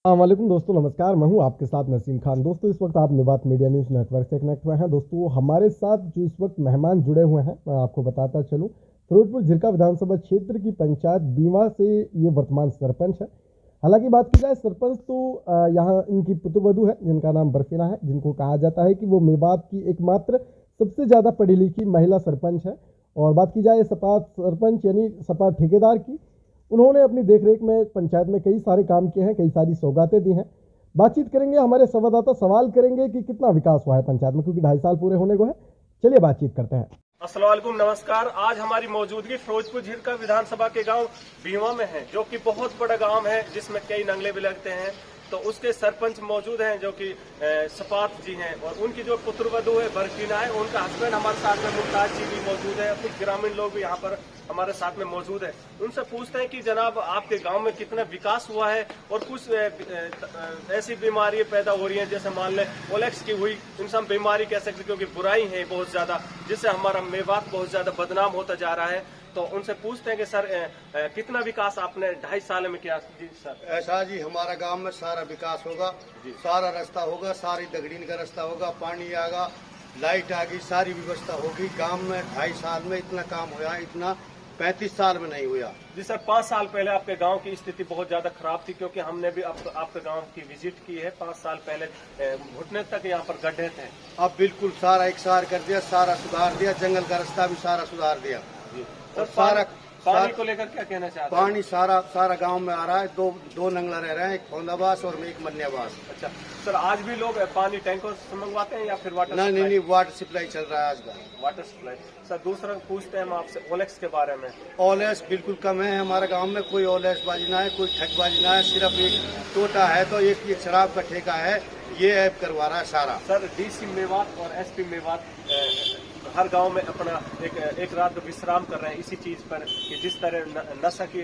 अस्सलामुअलैकुम दोस्तों, नमस्कार। मैं हूं आपके साथ नसीम खान। दोस्तों, इस वक्त आप मेवात मीडिया न्यूज़ नेटवर्क से कनेक्ट हुए हैं। दोस्तों, हमारे साथ जो इस वक्त मेहमान जुड़े हुए हैं, मैं आपको बताता चलूं, फिरोजपुर झिरका विधानसभा क्षेत्र की पंचायत बीमा से ये वर्तमान सरपंच है। हालांकि बात की जाए सरपंच तो यहाँ इनकी पुत्रवधू है जिनका नाम बर्फीना है, जिनको कहा जाता है कि वो मेवात की एकमात्र सबसे ज़्यादा पढ़ी लिखी महिला सरपंच है। और बात की जाए सपा सरपंच यानी सपा ठेकेदार की, उन्होंने अपनी देखरेख में पंचायत में कई सारे काम किए हैं, कई सारी सौगातें दी हैं। बातचीत करेंगे, हमारे संवाददाता सवाल करेंगे कि कितना विकास हुआ है पंचायत में, क्योंकि 2.5 साल पूरे होने को है। चलिए बातचीत करते हैं। अस्सलाम वालेकुम, नमस्कार। आज हमारी मौजूदगी फिरोजपुर झिरका विधानसभा के गांव बीमा में है, जो कि बहुत बड़ा गांव है जिसमें कई नंगले भी लगते हैं। तो उसके सरपंच मौजूद हैं जो कि सपात जी हैं, और उनकी जो पुत्रवधू है बर्फीना है, उनका हस्बैंड हमारे साथ में मुमताज जी भी मौजूद है। कुछ ग्रामीण लोग भी यहाँ पर हमारे साथ में मौजूद है। उनसे पूछते हैं कि जनाब, आपके गांव में कितना विकास हुआ है, और कुछ ऐसी बीमारियां पैदा हो रही हैं, जैसे मान लें ओलेक्स की हुई, इनसे हम बीमारी कह सकते, क्योंकि बुराई है बहुत ज्यादा, जिससे हमारा मेवात बहुत ज्यादा बदनाम होता जा रहा है। तो उनसे पूछते हैं कि सर, कितना विकास आपने 2.5 साल में किया? जी सर। ऐसा जी, हमारा गांव में सारा विकास होगा, सारा रास्ता होगा, सारी दगड़ीन का रास्ता होगा, पानी आएगा, लाइट आ गई, सारी व्यवस्था होगी। गांव में 2.5 साल में इतना काम हुआ, इतना 35 साल में नहीं हुआ। जी सर, 5 साल पहले आपके गांव की स्थिति बहुत ज्यादा खराब थी, क्योंकि हमने भी आपके गांव की विजिट की है। 5 साल पहले घुटने तक यहाँ पर गड्ढे थे। अब बिल्कुल सारा इकसार कर दिया, सारा सुधार दिया, जंगल का रास्ता भी सारा सुधार दिया। तो सारा पानी को लेकर क्या कहना चाहते हैं? पानी सारा गांव में आ रहा है। दो नंगला रह रहे हैं, एक फौंदाबास और एक मन्याबास। अच्छा सर, आज भी लोग पानी टैंकर से मंगवाते हैं या फिर वाटर? नहीं, वाटर सप्लाई चल रहा है आज का। Water supply. सर, दूसरा पूछते हैं हम आपसे ओलेक्स के बारे में। ओलेस बिल्कुल कम है हमारे गांव में। कोई ओलेस बाजी ना है, कोई ठगबाजी ना है। सिर्फ एक टोटा है तो एक शराब का ठेका है, ये ऐप करवा रहा है सारा। सर, डीसी मेवात और एसपी मेवात हर गांव में अपना एक रात विश्राम कर रहे हैं इसी चीज पर, कि जिस तरह नशा की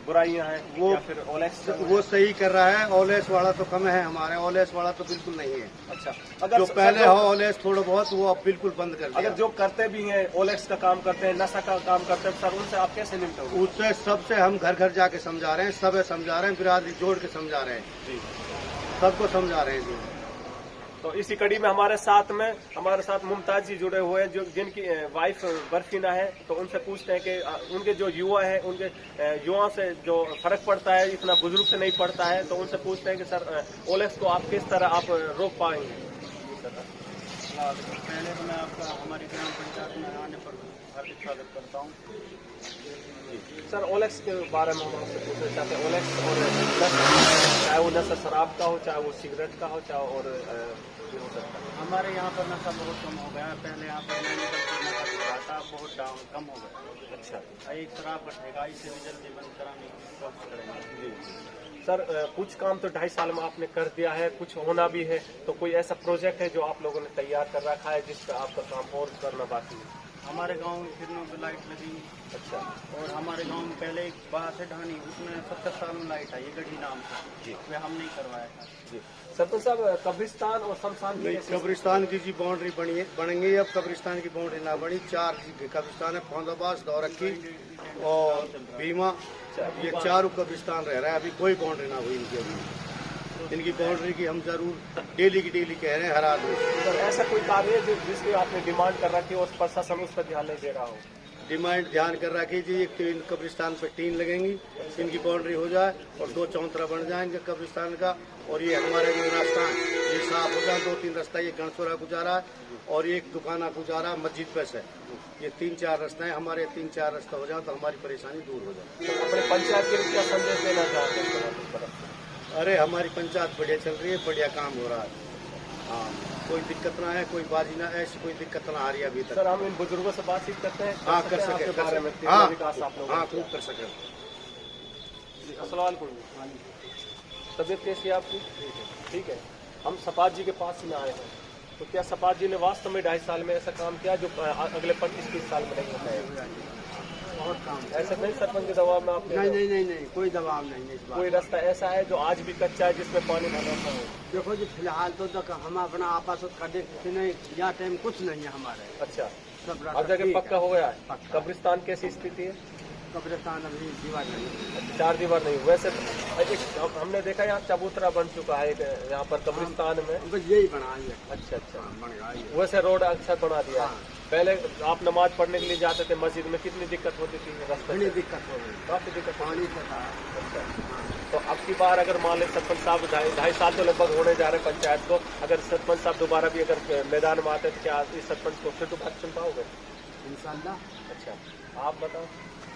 बुराइयां हैं, वो या फिर ओलेक्स वो सही कर रहा है। ओलेस वाला तो कम है हमारे, ओलेस वाला तो बिल्कुल नहीं है। अच्छा, अगर जो पहले हो ओलेस थोड़ा बहुत, वो अब बिल्कुल बंद कर दिया। अगर जो करते भी हैं, ओलेक्स का काम करते हैं, नशा का काम करते हैं, सर उनसे आप कैसे निपटते हो? उससे सबसे हम घर घर जाके समझा रहे हैं, सब समझा रहे हैं, बिरादरी जोड़ के समझा रहे हैं जी, सबको समझा रहे हैं जी। तो इसी कड़ी में हमारे साथ मुमताज जी जुड़े हुए हैं, जो जिनकी वाइफ बर्फीना है। तो उनसे पूछते हैं कि उनके जो युवा है, उनके युवाओं से जो फर्क पड़ता है, इतना बुजुर्ग से नहीं पड़ता है। तो उनसे पूछते हैं कि सर, ओलेक्स को आप किस तरह आप रोक पाएंगे? पहले तो मैं आपका हमारी ग्राम पंचायत में आने पर हार्दिक स्वागत करता हूँ। सर, ओलेक्स के बारे में हम आपसे पूछना चाहते हैं। ओलेक्स और चाहे वो नशा शराब का हो, चाहे वो सिगरेट का हो, चाहे और भी हो सकता है। हमारे यहाँ पर नशा बहुत कम हो गया है। पहले यहाँ पर नशा था, बहुत डाउन कम हो गया। अच्छा, एक शराब का ठेका, इसे भी जल्दी बंद कराने की कोशिश करेंगे। सर, कुछ काम तो 2.5 साल में आपने कर दिया है, कुछ होना भी है। तो कोई ऐसा प्रोजेक्ट है जो आप लोगों ने तैयार कर रखा है, जिस पर आपका काम और करना बाकी है? हमारे गांव में किरणों की लाइट लगी। अच्छा, और हमारे गांव में पहले एक बाहर से ढानी, उसमें 70 साल में लाइट आई, ये गढ़ी नाम से, वे हम नहीं करवाया था जी। सरपंच साहब, कब्रिस्तान और शमशान की कब्रिस्तान की जी बाउंड्री बनेंगी। अब कब्रिस्तान की बाउंड्री ना बनी, 4 कब्रिस्तान है, फौंदाबास, दौरक्की और बीमा, ये 4 कब्रिस्तान रह रहा है। अभी कोई बाउंड्री ना हुई इनकी। अभी इनकी बाउंड्री की हम जरूर डेली कह रहे हैं हर आदमी। सर, ऐसा कोई कार्य है जिसकी आपने डिमांड कर रखी है और प्रशासन उस पर ध्यान नहीं दे रहा हो? डिमांड ध्यान कर रखी जी, एक 3 कब्रिस्तान पे 3 लगेंगी, इनकी बाउंड्री हो जाए और 2 चौंतरा बन जाएंगे कब्रिस्तान का। और ये हमारे जो रास्ता ये साफ हो जाए, 2-3 रास्ता ये गणसोरा गुजारा है और एक दुकाना गुजारा मस्जिद पे से। ये 3-4 रास्ते हैं हमारे। 3-4 रास्ता हो जाए तो हमारी परेशानी दूर हो जाए। तो अपने पंचायत के लिए क्या संदेश देना चाहते हैं? अरे हमारी पंचायत बढ़िया चल रही है, बढ़िया काम हो रहा है। हाँ, कोई दिक्कत ना है, कोई बाजी ना, ऐसी कोई दिक्कत ना आ रही है अभी तक। सर, हम इन बुजुर्गों से बातचीत करते हैं। हाँ, कर सके बारे में हाँ, विकास आप लोग खूब कर सके। अस्सलाम वालेकुम। तबीयत कैसी है आपकी? ठीक है। हम सपात जी के पास ही में आए हैं। तो क्या सपात जी ने वास्तव में 2.5 साल में ऐसा काम किया जो अगले 25-30 साल में नहीं होता है? बहुत काम ऐसा नहीं सरपंच के दबाव में आपने? नहीं, कोई दबाव नहीं है इस बात। कोई रास्ता ऐसा है जो आज भी कच्चा है, जिसमें पानी भरा हो? देखो जी, फिलहाल तो हम अपना आपस में कर देखते नहीं, या टाइम कुछ नहीं है हमारे। अच्छा, सब अब जगह पक्का हो गया है। पक्का। कब्रिस्तान कैसी स्थिति है? कब्रिस्तान अभी दीवार नहीं। 4 दीवार नहीं। वैसे हमने देखा यहाँ चबूतरा बन चुका है यहाँ पर कब्रिस्तान में। बस यही बना है। अच्छा अच्छा। बन गया ये। वैसे रोड अच्छा बना दिया है। पहले आप नमाज पढ़ने के लिए जाते थे मस्जिद में, कितनी दिक्कत होती थी रास्ते बड़ी में? दिक्कत हो गई, काफी दिक्कत पानी का था। अच्छा। तो अब की बार अगर मान लें सरपंच साहब 2.5 साल तो लगभग होने जा रहे पंचायत को, अगर सरपंच साहब दोबारा भी अगर मैदान में आते तो क्या इस सरपंच को फिर दोबारा चुन पाओगे? इंशाल्लाह। अच्छा, आप बताओ।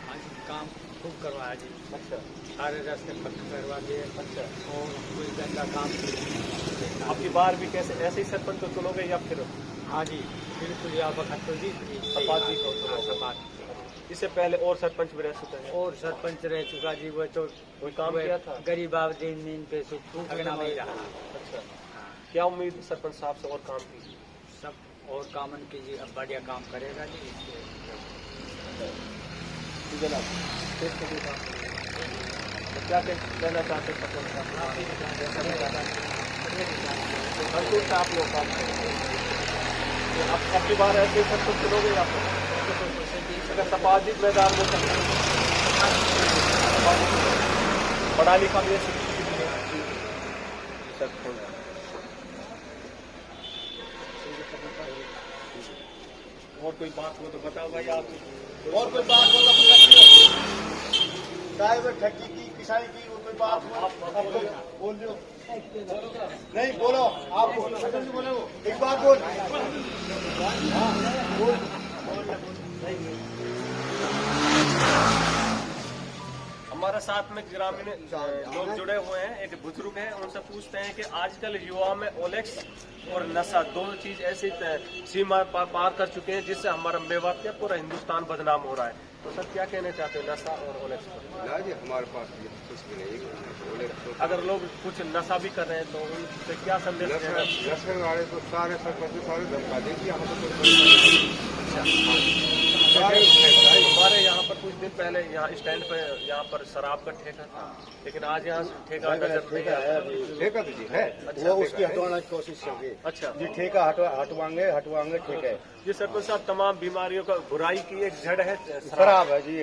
हाँ जी, काम खूब करवाया जी। अच्छा सारे रास्ते पक्के करवा दिए। अच्छा। और कोई गंदा काम नहीं। अब की बार भी कैसे ऐसे ही सरपंच को चुनोगे या फिर हाँ जी, बिल्कुल यहाँ वक्त तो जी सपाट जी को चुनोगे? इससे पहले और सरपंच भी रह चुके हैं। और सरपंच रह चुका जी, वो तो कोई काम किया था? गरीब आदमी इन पे सुखना नहीं रहा। अच्छा, क्या उम्मीद सरपंच साहब से और काम की? सब और कामन कीजिए, अब बढ़िया काम करेगा जी। जनाब तो क्या कहना चाहते हैं सरपंच साहब? संतुष्ट आप लोग काम करेंगे? अब की बार ऐसे सरपंच चुनोगे या फिर अगर सामाजिक मैदान में पढ़ा लिखा भी और कोई बात हो तो बताओ भाई आप। और कोई बात हो तो रखिए, चाहे वो ठगी की किसाई की, वो कोई बात हो आप बोल दो। नहीं बोलो, आप बोलो, एक बात बोल। हमारे साथ में ग्रामीण लोग जुड़े हुए हैं। एक बुजुर्ग हैं, उनसे पूछते हैं कि आजकल युवा में ओलेक्स और नशा दोनों चीज ऐसी सीमा पार कर चुके हैं जिससे हमारा मेवात क्या पूरा हिंदुस्तान बदनाम हो रहा है। तो सर क्या कहना चाहते हैं नशा और ओलेक्स पर? ना जी, हमारे पास ये कुछ भी नहीं। ओलेक्स अगर लोग कुछ नशा भी कर रहे हैं तो उनसे क्या संदेश देना? नशे वाले तो सारे सरपंच सारे धमका देंगे, यहाँ पर हमारे यहाँ पर कुछ दिन पहले यहाँ स्टैंड पे यहाँ पर शराब का ठेका था, लेकिन आज यहाँ ठेका नजर नहीं आया। ठेका तो जी है। वो उसकी हटवाने की कोशिश होगी। अच्छा जी, ठेका हटवाएंगे ठीक है। ये सरपंच साहब तमाम बीमारियों का बुराई की एक जड़ है शराब है जी,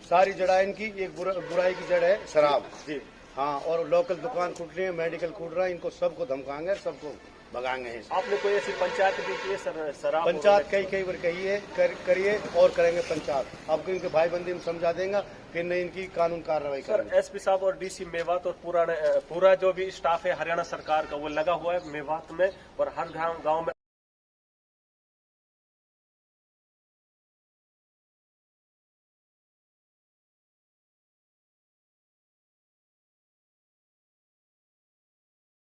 सारी जड़ा इनकी एक बुराई की जड़ है शराब जी। हाँ, और लोकल दुकान खुल रही है, मेडिकल खुल रहा है, इनको सबको धमकाएंगे, सबको भगाएंगे। आपने कोई ऐसी पंचायत भी की है शराब? पंचायत कई बार कहिए करिए और करेंगे पंचायत। आपको इनके भाई बंदी में समझा देंगे, फिर नहीं इनकी कानून कार्रवाई सर करेंगे। एसपी साहब और डीसी मेवात और पूरा जो भी स्टाफ है हरियाणा सरकार का वो लगा हुआ है मेवात में, और हर गांव में